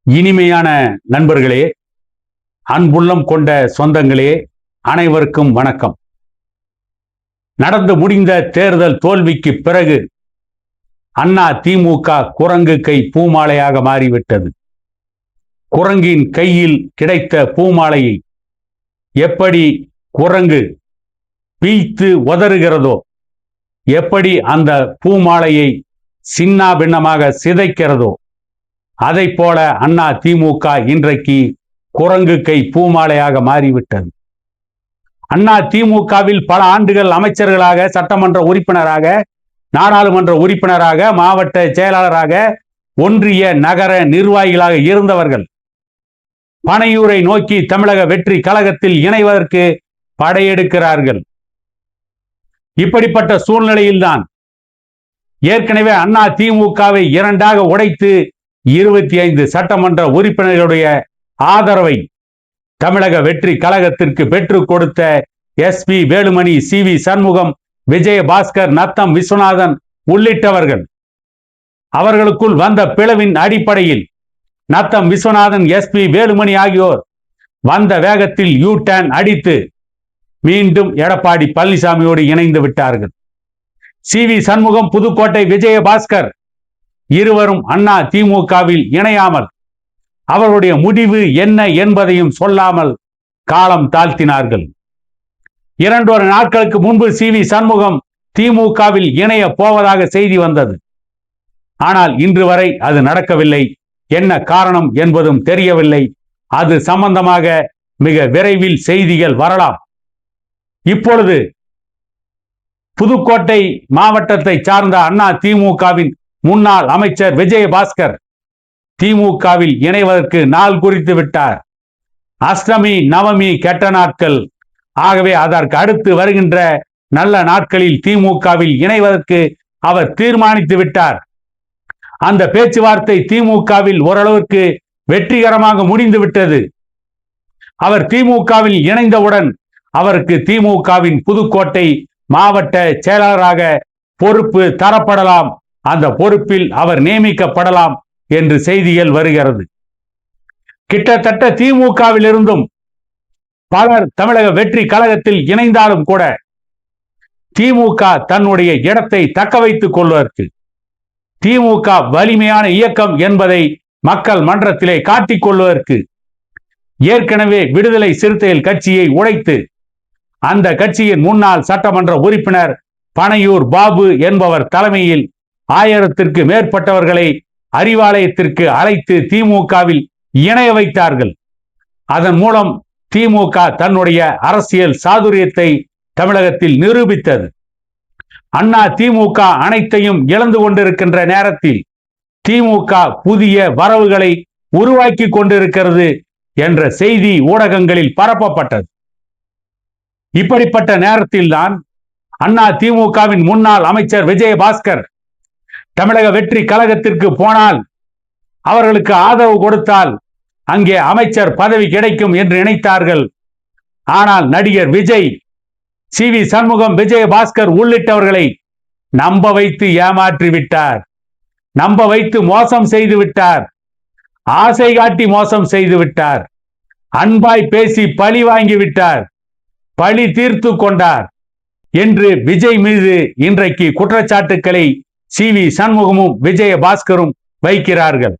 இனிமையான நண்பர்களே, அன்புள்ளம் கொண்ட சொந்தங்களே, அனைவருக்கும் வணக்கம். நடந்து முடிந்த தேர்தல் தோல்விக்கு பிறகு அண்ணா திமுக குரங்கு கை பூமாலையாக மாறிவிட்டது. குரங்கின் கையில் கிடைத்த பூமாலையை எப்படி குரங்கு பீய்த்து உதறுகிறதோ, எப்படி அந்த பூமாலையை சின்னா பின்னமாக சிதைக்கிறதோ, அதை போல அண்ணா திமுக இன்றைக்கு குரங்கு கை பூமாலையாக மாறிவிட்டது. அண்ணா திமுகவில் பல ஆண்டுகள் அமைச்சர்களாக, சட்டமன்ற உறுப்பினராக, நாடாளுமன்ற உறுப்பினராக, மாவட்ட செயலாளராக, ஒன்றிய நகர நிர்வாகிகளாக இருந்தவர்கள் பனையூரை நோக்கி தமிழக வெற்றி கழகத்தில் இணைவதற்கு படையெடுக்கிறார்கள். இப்படிப்பட்ட சூழ்நிலையில்தான் ஏற்கனவே அண்ணா திமுகவை இரண்டாக உடைத்து 25 சட்டமன்ற உறுப்பினர்களுடைய ஆதரவை தமிழக வெற்றி கழகத்திற்கு பெற்றுக் கொடுத்த SP வேலுமணி, CV சண்முகம், விஜயபாஸ்கர், நத்தம் விஸ்வநாதன் உள்ளிட்டவர்கள் அவர்களுக்குள் வந்த பிளவின் அடிப்படையில் நத்தம் விஸ்வநாதன், SP வேலுமணி ஆகியோர் வந்த வேகத்தில் U-டர்ன் அடித்து மீண்டும் எடப்பாடி பழனிசாமியோடு இணைந்து விட்டார்கள். CV சண்முகம், புதுக்கோட்டை விஜயபாஸ்கர் இருவரும் அண்ணா திமுகவில் இணையாமல் அவருடைய முடிவு என்ன என்பதையும் சொல்லாமல் காலம் தாழ்த்தினார்கள். 2 நாட்களுக்கு முன்பு CV சண்முகம் திமுகவில் இணைய போவதாக செய்தி வந்தது. ஆனால் இன்று வரை அது நடக்கவில்லை. என்ன காரணம் என்பதும் தெரியவில்லை. அது சம்பந்தமாக மிக விரைவில் செய்திகள் வரலாம். இப்பொழுது புதுக்கோட்டை மாவட்டத்தை சார்ந்த அண்ணா திமுகவின் முன்னாள் அமைச்சர் விஜயபாஸ்கர் திமுகவில் இணைவதற்கு நாள் குறித்து விட்டார். அஷ்டமி, நவமி கெட்ட நாட்கள். ஆகவே அதற்கு அடுத்து வருகின்ற நல்ல நாட்களில் திமுகவில் இணைவதற்கு அவர் தீர்மானித்து விட்டார். அந்த பேச்சுவார்த்தை திமுகவில் ஓரளவுக்கு வெற்றிகரமாக முடிந்து விட்டது. அவர் திமுகவில் இணைந்தவுடன் அவருக்கு திமுகவின் புதுக்கோட்டை மாவட்ட செயலாளராக பொறுப்பு தரப்படலாம். அந்த பொறுப்பில் அவர் நியமிக்கப்படலாம் என்று செய்திகள் வருகிறது. கிட்டத்தட்ட திமுகவில் இருந்தும் பலர் தமிழக வெற்றி கழகத்தில் இணைந்தாலும் கூட திமுக தன்னுடைய இடத்தை தக்க வைத்துக் கொள்வதற்கு, திமுக வலிமையான இயக்கம் என்பதை மக்கள் மன்றத்திலே காட்டிக் கொள்வதற்கு, ஏற்கனவே விடுதலை சிறுத்தைகள் கட்சியை உடைத்து அந்த கட்சியின் முன்னாள் சட்டமன்ற உறுப்பினர் பனையூர் பாபு என்பவர் தலைமையில் 1000த்திற்கு மேற்பட்டவர்களை அறிவாலயத்திற்கு அழைத்து திமுகவில் இணைய வைத்தார்கள். அதன் மூலம் திமுக தன்னுடைய அரசியல் சாதுரியத்தை தமிழகத்தில் நிரூபித்தது. அண்ணா திமுக அனைத்தையும் இழந்து கொண்டிருக்கின்ற நேரத்தில் திமுக புதிய வரவுகளை உருவாக்கி கொண்டிருக்கிறது என்ற செய்தி ஊடகங்களில் பரப்பப்பட்டது. இப்படிப்பட்ட நேரத்தில்தான் அண்ணா திமுகவின் முன்னாள் அமைச்சர் விஜயபாஸ்கர் தமிழக வெற்றி கழகத்திற்கு போனால், அவர்களுக்கு ஆதரவு கொடுத்தால் அங்கே அமைச்சர் பதவி கிடைக்கும் என்று நினைத்தார்கள். ஆனால் நடிகர் விஜய், CV சண்முகம், விஜயபாஸ்கர் உள்ளிட்டவர்களை நம்ப வைத்து ஏமாற்றி விட்டார். நம்ப வைத்து மோசம் செய்து விட்டார். ஆசை காட்டி மோசம் செய்து விட்டார். அன்பாய் பேசி பழி வாங்கி விட்டார். பழி தீர்த்து கொண்டார் என்று விஜய் மீது இன்றைக்கு குற்றச்சாட்டுக்களை CV சண்முகமும் விஜயபாஸ்கரும் வைக்கிறார்கள்.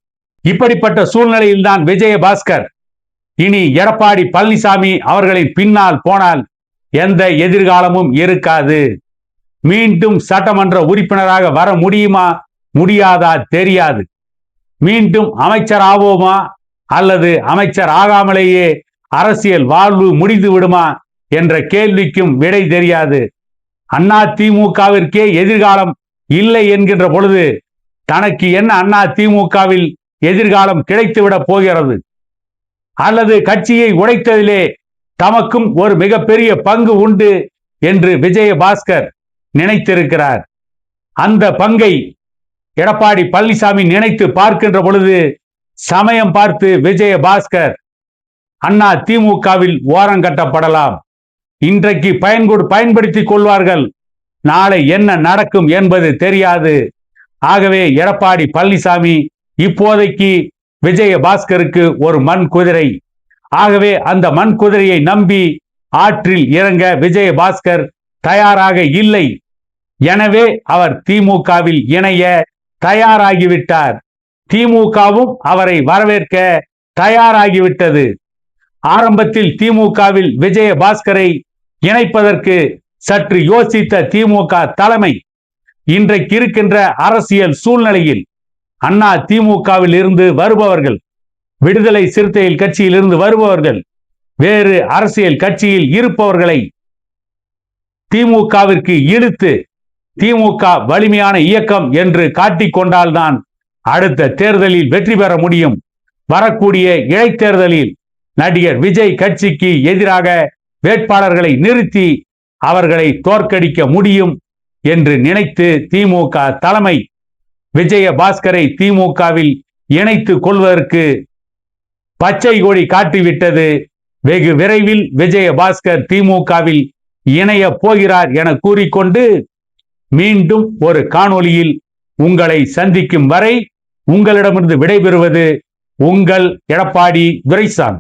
இப்படிப்பட்ட சூழ்நிலையில் தான் விஜயபாஸ்கர் இனி எடப்பாடி பழனிசாமி அவர்களின் பின்னால் போனால் எந்த எதிர்காலமும் இருக்காது. மீண்டும் சட்டமன்ற உறுப்பினராக வர முடியுமா முடியாதா தெரியாது. மீண்டும் அமைச்சர் ஆவோமா அல்லது அமைச்சர் ஆகாமலேயே அரசியல் வாழ்வு முடிந்து விடுமா என்ற கேள்விக்கும் விடை தெரியாது. அண்ணா திமுகவிற்கே எதிர்காலம் இல்லை என்கின்ற பொழுது தனக்கு என்ன அண்ணா திமுகவில் எதிர்காலம் கிடைத்துவிடப் போகிறது? அல்லது கட்சியை உடைத்ததிலே தமக்கும் ஒரு மிகப்பெரிய பங்கு உண்டு என்று விஜயபாஸ்கர் நினைத்திருக்கிறார். அந்த பங்கை எடப்பாடி பழனிசாமி நினைத்து பார்க்கின்ற பொழுது சமயம் பார்த்து விஜயபாஸ்கர் அண்ணா திமுகவில் ஓரங்கட்டப்படலாம். இன்றைக்கு பயன்படுத்திக் கொள்வார்கள். நாளை என்ன நடக்கும் என்பது தெரியாது. ஆகவே எடப்பாடி பழனிசாமி இப்போதைக்கு விஜயபாஸ்கருக்கு ஒரு மண் குதிரை. ஆகவே அந்த மண் குதிரையை நம்பி ஆற்றில் இறங்க விஜயபாஸ்கர் தயாராக இல்லை. எனவே அவர் திமுகவில் இணைய தயாராகிவிட்டார். திமுகவும் அவரை வரவேற்க தயாராகிவிட்டது. ஆரம்பத்தில் திமுகவில் விஜயபாஸ்கரை இணைப்பதற்கு சற்று யோசித்த திமுக தலைமை இன்றைக்கு இருக்கின்ற அரசியல் சூழ்நிலையில் அண்ணா திமுகவில் இருந்து வருபவர்கள், விடுதலை சிறுத்தைகள் கட்சியில் இருந்து வருபவர்கள், வேறு அரசியல் கட்சியில் இருப்பவர்களை திமுகவிற்கு இழுத்து திமுக வலிமையான இயக்கம் என்று காட்டிக்கொண்டால்தான் அடுத்த தேர்தலில் வெற்றி பெற முடியும். வரக்கூடிய இடைத்தேர்தலில் நடிகர் விஜய் கட்சிக்கு எதிராக வேட்பாளர்களை நிறுத்தி அவர்களை தோற்கடிக்க முடியும் என்று நினைத்து திமுக தலைமை விஜயபாஸ்கரை திமுகவில் இணைத்துக் கொள்வதற்கு பச்சை கொடி காட்டிவிட்டது. வெகு விரைவில் விஜயபாஸ்கர் திமுகவில் இணைய போகிறார் என கூறிக்கொண்டு மீண்டும் ஒரு காணொளியில் உங்களை சந்திக்கும் வரை உங்களிடமிருந்து விடைபெறுவது உங்கள் எடப்பாடி துரைசாமி.